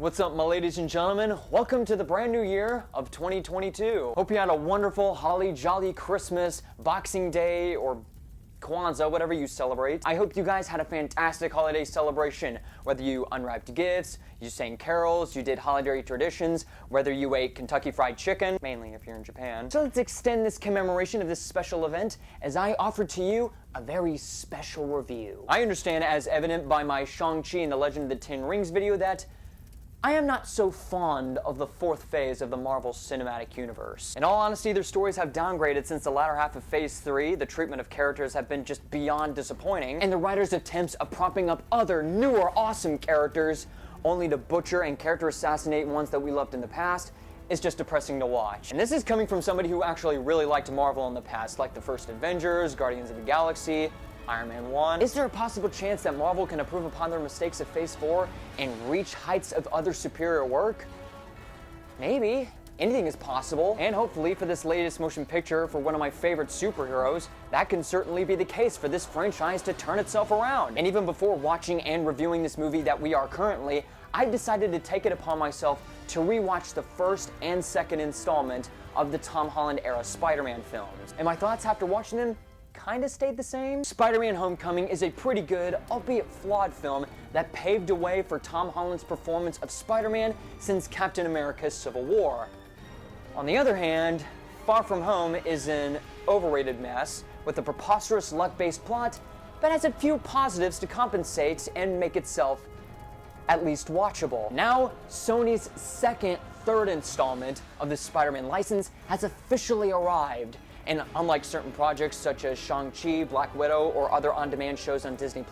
What's up, my ladies and gentlemen? Welcome to the brand new year of 2022. Hope you had a wonderful, holly jolly Christmas, Boxing Day, or Kwanzaa, whatever you celebrate. I hope you guys had a fantastic holiday celebration. Whether you unwrapped gifts, you sang carols, you did holiday traditions, whether you ate Kentucky Fried Chicken, mainly if you're in Japan. So let's extend this commemoration of this special event as I offer to you a very special review. I understand, as evident by my Shang-Chi and the Legend of the Ten Rings video, that I am not so fond of the fourth phase of the Marvel Cinematic Universe. In all honesty, their stories have downgraded since the latter half of Phase 3, the treatment of characters have been just beyond disappointing, and the writers' attempts of propping up other, newer, awesome characters, only to butcher and character assassinate ones that we loved in the past, is just depressing to watch. And this is coming from somebody who actually really liked Marvel in the past, like the first Avengers, Guardians of the Galaxy, Iron Man 1. Is there a possible chance that Marvel can improve upon their mistakes of Phase 4 and reach heights of other superior work? Maybe. Anything is possible. And hopefully for this latest motion picture for one of my favorite superheroes, that can certainly be the case for this franchise to turn itself around. And even before watching and reviewing this movie that we are currently, I decided to take it upon myself to rewatch the first and second installment of the Tom Holland era Spider-Man films. And my thoughts after watching them kinda stayed the same. Spider-Man Homecoming is a pretty good, albeit flawed film that paved the way for Tom Holland's performance of Spider-Man since Captain America's Civil War. On the other hand, Far From Home is an overrated mess with a preposterous luck-based plot that has a few positives to compensate and make itself at least watchable. Now, Sony's third installment of the Spider-Man license has officially arrived. And unlike certain projects such as Shang-Chi, Black Widow, or other on-demand shows on Disney+,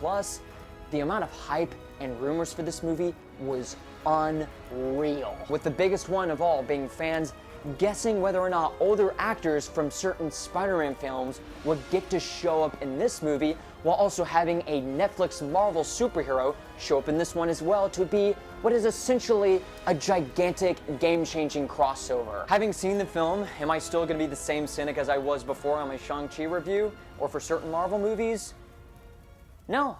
the amount of hype and rumors for this movie was unreal. With the biggest one of all being fans guessing whether or not older actors from certain Spider-Man films would get to show up in this movie, while also having a Netflix Marvel superhero show up in this one as well to be what is essentially a gigantic, game-changing crossover. Having seen the film, am I still going to be the same cynic as I was before on my Shang-Chi review, or for certain Marvel movies? No,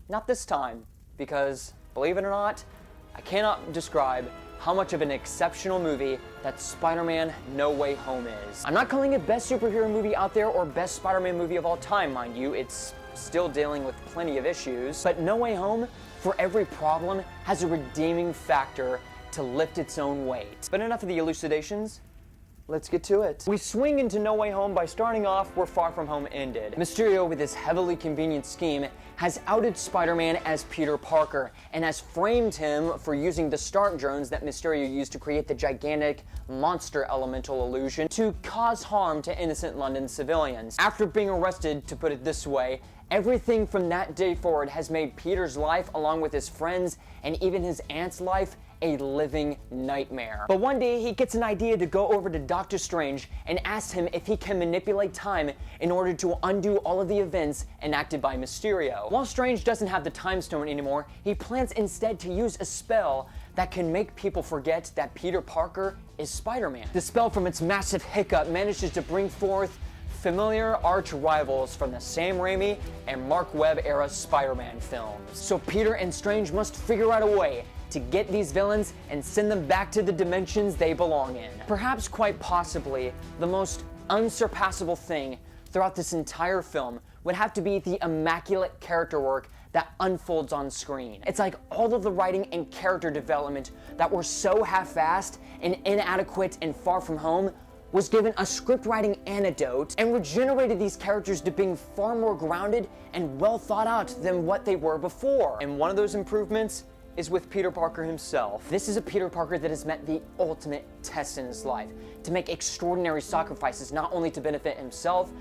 not this time, because, believe it or not, I cannot describe how much of an exceptional movie that Spider-Man No Way Home is. I'm not calling it best superhero movie out there or best Spider-Man movie of all time, mind you. It's still dealing with plenty of issues. But No Way Home, for every problem, has a redeeming factor to lift its own weight. But enough of the elucidations. Let's get to it. We swing into No Way Home by starting off where Far From Home ended. Mysterio, with his heavily convenient scheme, has outed Spider-Man as Peter Parker and has framed him for using the Stark drones that Mysterio used to create the gigantic monster elemental illusion to cause harm to innocent London civilians. After being arrested, to put it this way, everything from that day forward has made Peter's life, along with his friends and even his aunt's life, a living nightmare. But one day he gets an idea to go over to Doctor Strange and asks him if he can manipulate time in order to undo all of the events enacted by Mysterio. While Strange doesn't have the Time Stone anymore, he plans instead to use a spell that can make people forget that Peter Parker is Spider-Man. The spell, from its massive hiccup, manages to bring forth familiar arch rivals from the Sam Raimi and Mark Webb era Spider-Man films. So Peter and Strange must figure out a way to get these villains and send them back to the dimensions they belong in. Perhaps, quite possibly, the most unsurpassable thing throughout this entire film would have to be the immaculate character work that unfolds on screen. It's like all of the writing and character development that were so half-assed and inadequate in Far From Home was given a script writing antidote and regenerated these characters to being far more grounded and well thought out than what they were before. And one of those improvements is with Peter Parker himself. This is a Peter Parker that has met the ultimate test in his life, to make extraordinary sacrifices not only to benefit himself,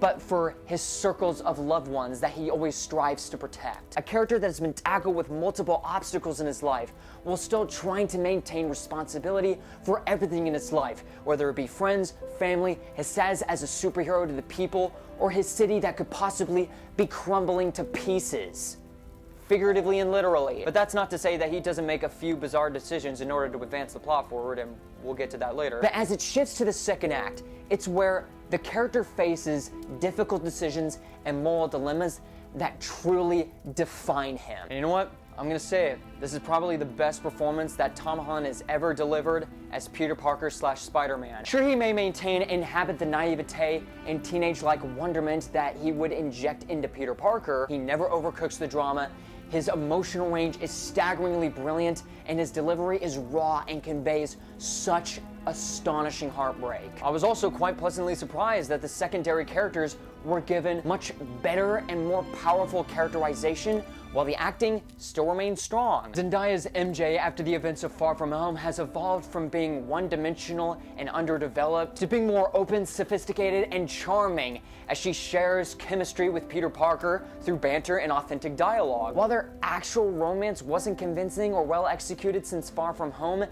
but for his circles of loved ones that he always strives to protect. A character that has been tackled with multiple obstacles in his life while still trying to maintain responsibility for everything in his life, whether it be friends, family, his status as a superhero to the people, or his city that could possibly be crumbling to pieces. Figuratively and literally. But that's not to say that he doesn't make a few bizarre decisions in order to advance the plot forward, and we'll get to that later. But as it shifts to the second act, it's where the character faces difficult decisions and moral dilemmas that truly define him. And you know what? I'm gonna say it, this is probably the best performance that Tom Holland has ever delivered as Peter Parker / Spider-Man. Sure, he may maintain and inhabit the naivete and teenage-like wonderment that he would inject into Peter Parker. He never overcooks the drama. His emotional range is staggeringly brilliant, and his delivery is raw and conveys such astonishing heartbreak. I was also quite pleasantly surprised that the secondary characters were given much better and more powerful characterization, while the acting still remains strong. Zendaya's MJ, after the events of Far From Home, has evolved from being one-dimensional and underdeveloped to being more open, sophisticated, and charming as she shares chemistry with Peter Parker through banter and authentic dialogue. While their actual romance wasn't convincing or well executed since Far From Home,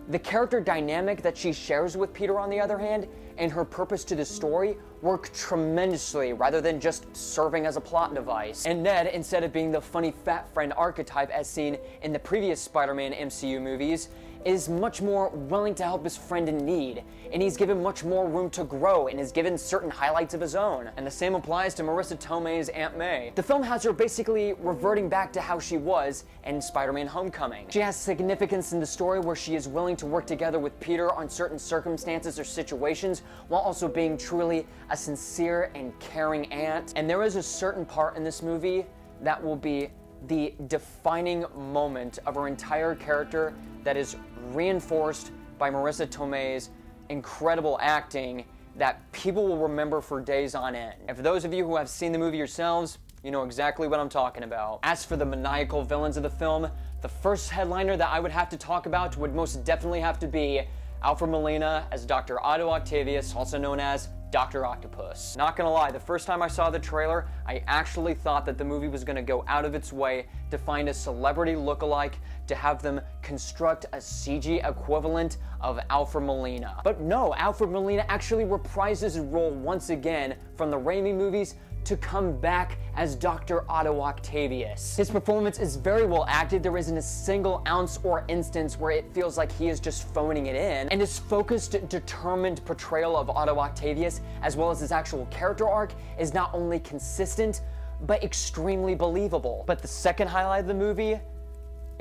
the character dynamic that she shares with Peter, on the other hand, and her purpose to the story work tremendously rather than just serving as a plot device. And Ned, instead of being the funny fat friend archetype as seen in the previous Spider-Man MCU movies, is much more willing to help his friend in need, and he's given much more room to grow and is given certain highlights of his own. And the same applies to Marissa Tomei's Aunt May. The film has her basically reverting back to how she was in Spider-Man Homecoming. She has significance in the story where she is willing to work together with Peter on certain circumstances or situations while also being truly a sincere and caring aunt. And there is a certain part in this movie that will be the defining moment of her entire character that is reinforced by Marissa Tomei's incredible acting that people will remember for days on end. And for those of you who have seen the movie yourselves, you know exactly what I'm talking about. As for the maniacal villains of the film, the first headliner that I would have to talk about would most definitely have to be Alfred Molina as Dr. Otto Octavius, also known as Dr. Octopus. Not gonna lie, the first time I saw the trailer, I actually thought that the movie was gonna go out of its way to find a celebrity lookalike to have them construct a CG equivalent of Alfred Molina. But no, Alfred Molina actually reprises his role once again from the Raimi movies to come back as Dr. Otto Octavius. His performance is very well acted. There isn't a single ounce or instance where it feels like he is just phoning it in. And his focused, determined portrayal of Otto Octavius, as well as his actual character arc, is not only consistent, but extremely believable. But the second highlight of the movie,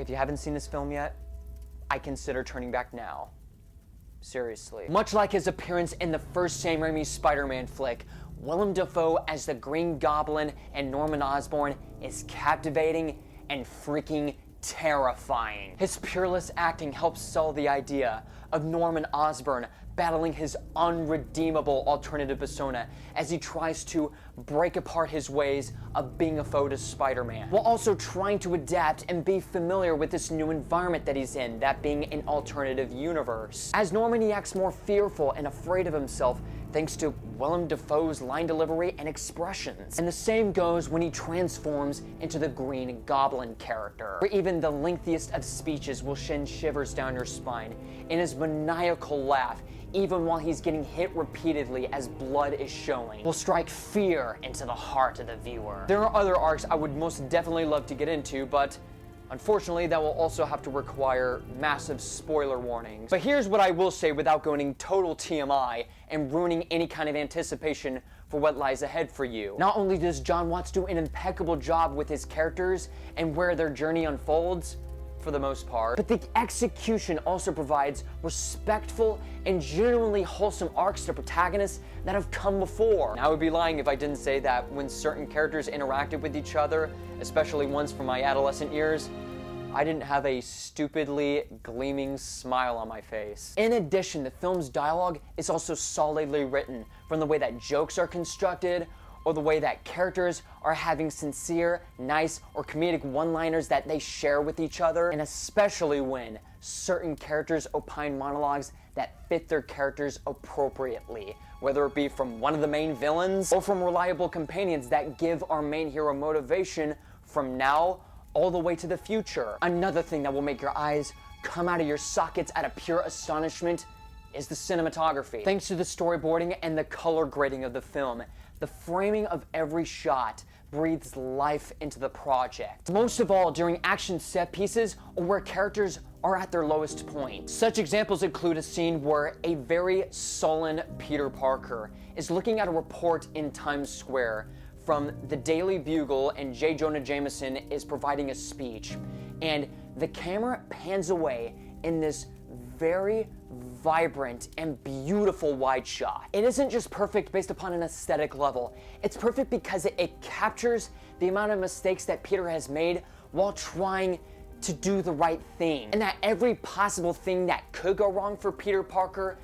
if you haven't seen this film yet, I consider turning back now. Seriously. Much like his appearance in the first Sam Raimi Spider-Man flick, Willem Dafoe as the Green Goblin and Norman Osborn is captivating and freaking terrifying. His peerless acting helps sell the idea of Norman Osborn battling his unredeemable alternative persona as he tries to break apart his ways of being a foe to Spider-Man, while also trying to adapt and be familiar with this new environment that he's in, that being an alternative universe. As Norman, he acts more fearful and afraid of himself thanks to Willem Dafoe's line delivery and expressions. And the same goes when he transforms into the Green Goblin character, where even the lengthiest of speeches will send shivers down your spine, and his maniacal laugh, even while he's getting hit repeatedly as blood is showing, will strike fear into the heart of the viewer. There are other arcs I would most definitely love to get into, but unfortunately, that will also have to require massive spoiler warnings. But here's what I will say without going total TMI and ruining any kind of anticipation for what lies ahead for you. Not only does Jon Watts do an impeccable job with his characters and where their journey unfolds, for the most part, but the execution also provides respectful and genuinely wholesome arcs to protagonists that have come before. And I would be lying if I didn't say that when certain characters interacted with each other, especially ones from my adolescent years, I didn't have a stupidly gleaming smile on my face. In addition, the film's dialogue is also solidly written, from the way that jokes are constructed, or the way that characters are having sincere, nice, or comedic one-liners that they share with each other, and especially when certain characters opine monologues that fit their characters appropriately, whether it be from one of the main villains or from reliable companions that give our main hero motivation from now all the way to the future. Another thing that will make your eyes come out of your sockets out of pure astonishment is the cinematography. Thanks to the storyboarding and the color grading of the film, the framing of every shot breathes life into the project. Most of all during action set pieces or where characters are at their lowest point. Such examples include a scene where a very sullen Peter Parker is looking at a report in Times Square from the Daily Bugle and J. Jonah Jameson is providing a speech. and the camera pans away in this very vibrant and beautiful wide shot. It isn't just perfect based upon an aesthetic level. It's perfect because it captures the amount of mistakes that Peter has made while trying to do the right thing. And that every possible thing that could go wrong for Peter Parker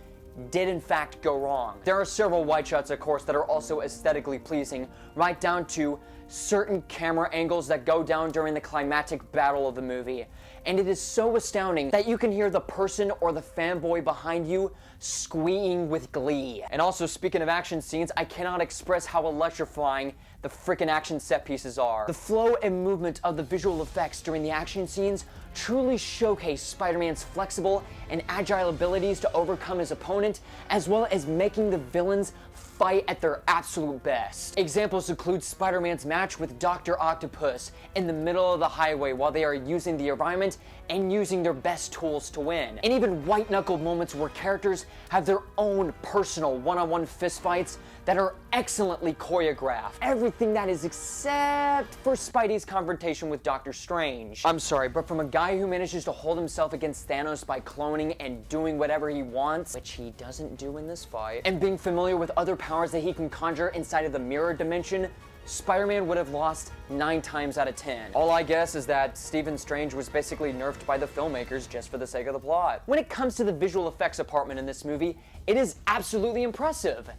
did in fact go wrong. There are several wide shots, of course, that are also aesthetically pleasing, right down to certain camera angles that go down during the climactic battle of the movie. And it is so astounding that you can hear the person or the fanboy behind you squealing with glee. And also, speaking of action scenes, I cannot express how electrifying the freaking action set pieces are. The flow and movement of the visual effects during the action scenes truly showcase Spider-Man's flexible and agile abilities to overcome his opponent, as well as making the villains fight at their absolute best. Examples include Spider-Man's match with Dr. Octopus in the middle of the highway while they are using the environment and using their best tools to win. And even white-knuckled moments where characters have their own personal one-on-one fistfights that are excellently choreographed. Everything that is except for Spidey's confrontation with Doctor Strange. I'm sorry, but from a guy who manages to hold himself against Thanos by cloning and doing whatever he wants, which he doesn't do in this fight, and being familiar with other powers that he can conjure inside of the mirror dimension, Spider-Man would have lost 9 times out of 10. All I guess is that Stephen Strange was basically nerfed by the filmmakers just for the sake of the plot. When it comes to the visual effects department in this movie, it is absolutely impressive.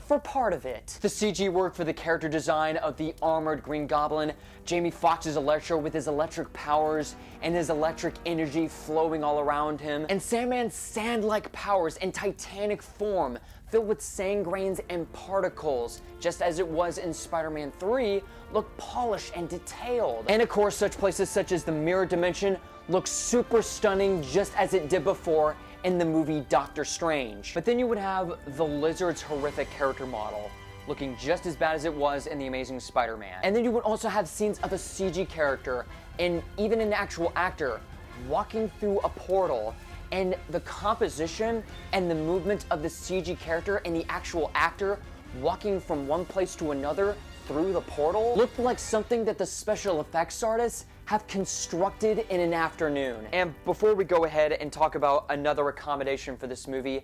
For part of it. The CG work for the character design of the armored Green Goblin, Jamie Foxx's Electro with his electric powers and his electric energy flowing all around him, and Sandman's sand-like powers and titanic form filled with sand grains and particles, just as it was in Spider-Man 3, look polished and detailed. And of course, such places such as the mirror dimension look super stunning just as it did before in the movie Doctor Strange. But then you would have the Lizard's horrific character model, looking just as bad as it was in The Amazing Spider-Man. And then you would also have scenes of a CG character and even an actual actor walking through a portal, and the composition and the movement of the CG character and the actual actor walking from one place to another through the portal looked like something that the special effects artists have constructed in an afternoon. And before we go ahead and talk about another accommodation for this movie,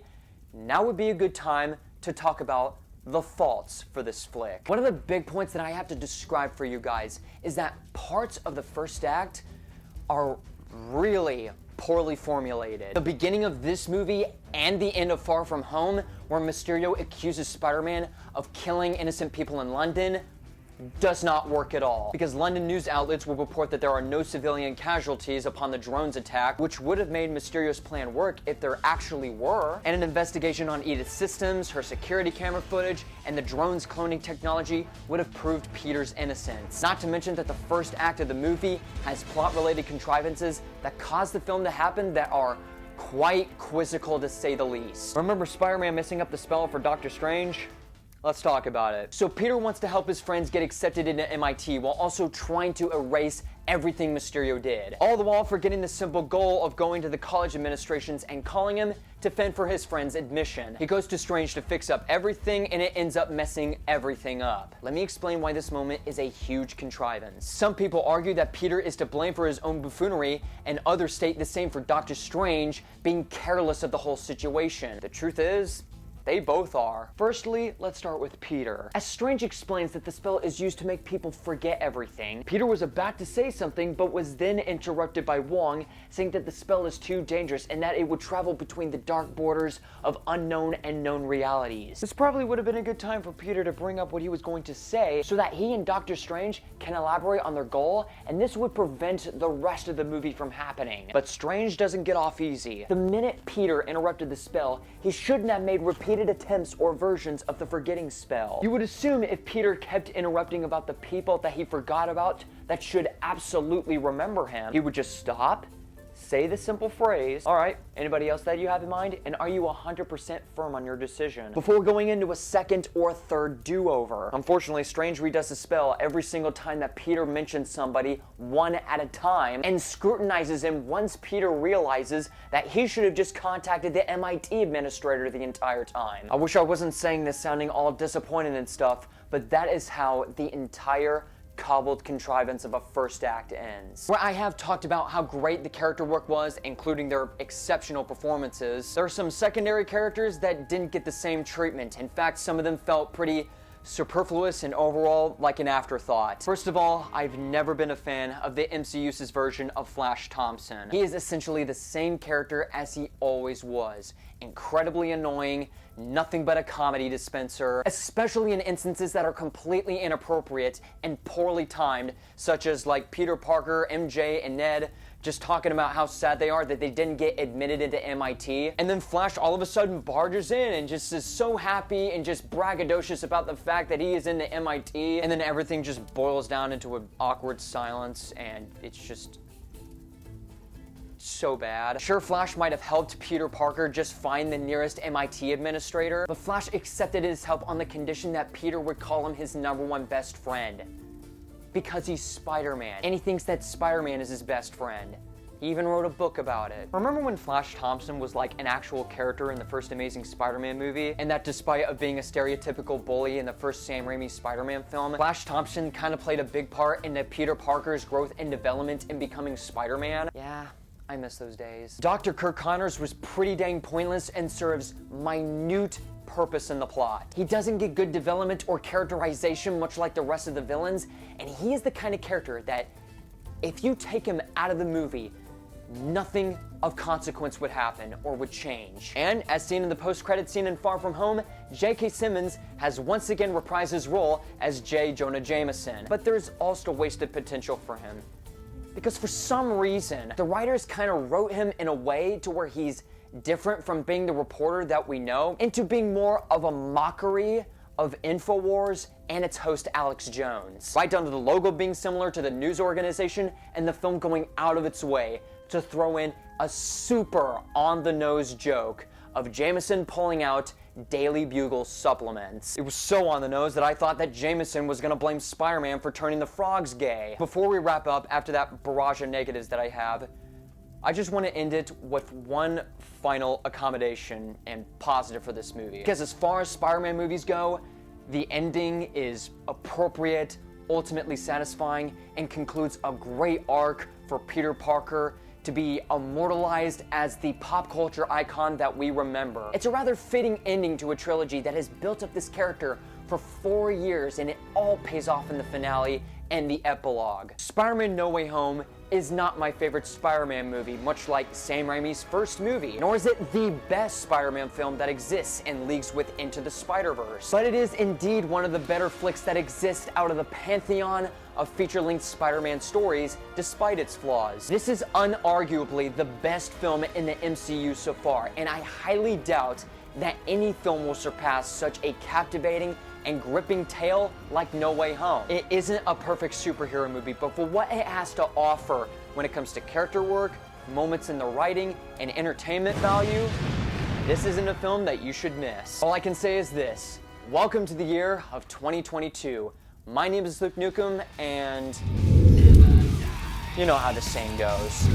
now would be a good time to talk about the faults for this flick. One of the big points that I have to describe for you guys is that parts of the first act are really poorly formulated. The beginning of this movie and the end of Far From Home, where Mysterio accuses Spider-Man of killing innocent people in London, does not work at all, because London news outlets will report that there are no civilian casualties upon the drone's attack, which would have made Mysterio's plan work if there actually were. And an investigation on Edith's systems, her security camera footage, and the drone's cloning technology would have proved Peter's innocence. Not to mention that the first act of the movie has plot-related contrivances that cause the film to happen that are quite quizzical, to say the least. Remember Spider-Man messing up the spell for Doctor Strange? Let's talk about it. So Peter wants to help his friends get accepted into MIT while also trying to erase everything Mysterio did. All the while forgetting the simple goal of going to the college administrations and calling him to fend for his friend's admission. He goes to Strange to fix up everything, and it ends up messing everything up. Let me explain why this moment is a huge contrivance. Some people argue that Peter is to blame for his own buffoonery, and others state the same for Doctor Strange being careless of the whole situation. The truth is, they both are. Firstly, let's start with Peter. As Strange explains that the spell is used to make people forget everything, Peter was about to say something but was then interrupted by Wong, saying that the spell is too dangerous and that it would travel between the dark borders of unknown and known realities. This probably would have been a good time for Peter to bring up what he was going to say so that he and Doctor Strange can elaborate on their goal, and this would prevent the rest of the movie from happening. But Strange doesn't get off easy. The minute Peter interrupted the spell, he shouldn't have made repeated attempts or versions of the forgetting spell. You would assume if Peter kept interrupting about the people that he forgot about that should absolutely remember him, he would just stop, say the simple phrase, "All right, anybody else that you have in mind? And are you 100% firm on your decision?" before going into a second or third do-over. Unfortunately, Strange redoes the spell every single time that Peter mentions somebody one at a time and scrutinizes him once Peter realizes that he should have just contacted the MIT administrator the entire time. I wish I wasn't saying this sounding all disappointed and stuff, but that is how the entire cobbled contrivance of a first act ends. Where I have talked about how great the character work was, including their exceptional performances, there are some secondary characters that didn't get the same treatment. In fact, some of them felt pretty superfluous and overall like an afterthought. First of all, I've never been a fan of the MCU's version of Flash Thompson. He is essentially the same character as he always was. Incredibly annoying, nothing but a comedy dispenser, especially in instances that are completely inappropriate and poorly timed, such as like Peter Parker, MJ, and Ned just talking about how sad they are that they didn't get admitted into MIT, and then Flash all of a sudden barges in and just is so happy and just braggadocious about the fact that he is into MIT, and then everything just boils down into an awkward silence, and it's just so bad. Sure, Flash might have helped Peter Parker just find the nearest MIT administrator, but Flash accepted his help on the condition that Peter would call him his #1 best friend. Because he's Spider-Man, and he thinks that Spider-Man is his best friend. He even wrote a book about it. Remember when Flash Thompson was like an actual character in the first Amazing Spider-Man movie? And that despite of being a stereotypical bully in the first Sam Raimi Spider-Man film, Flash Thompson kind of played a big part in Peter Parker's growth and development in becoming Spider-Man? Yeah, I miss those days. Dr. Kirk Connors was pretty dang pointless and serves minute purpose in the plot. He doesn't get good development or characterization much like the rest of the villains, and he is the kind of character that if you take him out of the movie, nothing of consequence would happen or would change. And as seen in the post-credit scene in Far From Home, J.K. Simmons has once again reprised his role as J. Jonah Jameson, but there's also wasted potential for him. Because for some reason, the writers kind of wrote him in a way to where he's different from being the reporter that we know into being more of a mockery of InfoWars and its host Alex Jones. Right down to the logo being similar to the news organization and the film going out of its way to throw in a super on-the-nose joke of Jameson pulling out Daily Bugle supplements. It was so on the nose that I thought that Jameson was gonna blame Spider-Man for turning the frogs gay. Before we wrap up, after that barrage of negatives that I have, I just want to end it with one final accommodation and positive for this movie. Because as far as Spider-Man movies go, the ending is appropriate, ultimately satisfying, and concludes a great arc for Peter Parker to be immortalized as the pop culture icon that we remember. It's a rather fitting ending to a trilogy that has built up this character for 4 years, and it all pays off in the finale and the epilogue. Spider-Man No Way Home is not my favorite Spider-Man movie, much like Sam Raimi's first movie, nor is it the best Spider-Man film that exists and leagues with Into the Spider-Verse. But it is indeed one of the better flicks that exist out of the pantheon of feature-length Spider-Man stories, despite its flaws. This is unarguably the best film in the MCU so far, and I highly doubt that any film will surpass such a captivating and gripping tale like No Way Home. It isn't a perfect superhero movie, but for what it has to offer when it comes to character work, moments in the writing, and entertainment value, this isn't a film that you should miss. All I can say is this: welcome to the year of 2022. My name is Nukem, and you know how the saying goes.